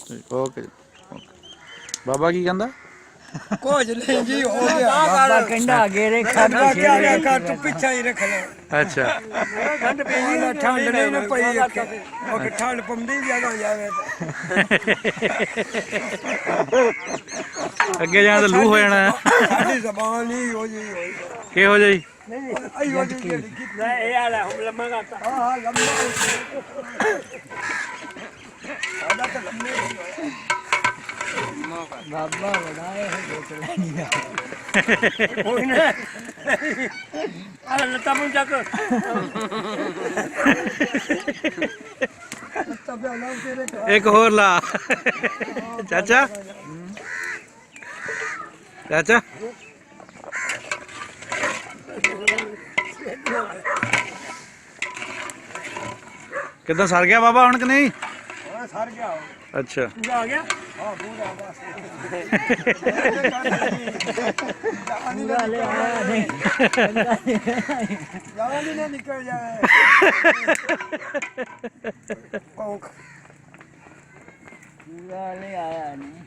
okay ਜੀ ਬਾਬਾ ਕੀ ਕਹਿੰਦਾ ਕੁਝ ਨਹੀਂ ਜੀ ਹੋ ਗਿਆ ਬਾਬਾ ਕਹਿੰਦਾ ਗੇਰੇ ਖਾ ਮੈਂ ਕਿਹਾ ਗਿਆ ਕਰ ਤੂੰ ਪਿੱਛਾ ਹੀ ਰੱਖ ਲੈ ਅੱਛਾ ਠੰਡ ਨਹੀਂ ਨਾ ਪਈ ਉਹ ਕਿ ਠੰਡ ਪੰਦੀ ਜਗਾ ਜਾਵੇ ਅੱਗੇ ਜਾਣ ਤਾਂ ਲੂ ਹੋ ਜਾਣਾ ਸਾਡੀ ਜ਼ਬਾਨ ਹੀ ਹੋ ਜੀ ਕਿਹੋ ਜਿਹੀ ਆਈ ਹੋ ਜੀ ਇਹ ਵਾਲਾ ਹੁਣ ਲੰਮਾ ਕਰਤਾ ਹਾਂ ਲੰਮਾ ਆਦਾ ਤਾਂ ਲੰਮੇ ਬਾਬਾ ਬੜਾਏ ਹੋ ਬੋਤਲ ਨਹੀਂ ਆ ਕੋਈ ਨਾ ਆ ਲੱਤਾ ਮੁੰ ਚੱਕ ਇੱਕ ਹੋਰ ਲਾ ਚਾਚਾ ਚਾਚਾ ਕਿੱਦਾਂ ਸੜ ਗਿਆ ਬਾਬਾ ਹੁਣ ਕਿ ਨਹੀਂ ਹਾਂ ਸਰ ਗਿਆ ਅੱਛਾ ਆ ਗਿਆ ਹਾਂ ਪੂਰਾ ਬਸ ਪੂਰਾ ਲੈ ਆਇਆ ਨਹੀਂ ਜਾਵਾਂਗੇ ਨਾ ਨਿਕਲ ਜਾਏ ਪੌਂਕ ਪੂਰਾ ਲੈ ਆਇਆ ਨਹੀਂ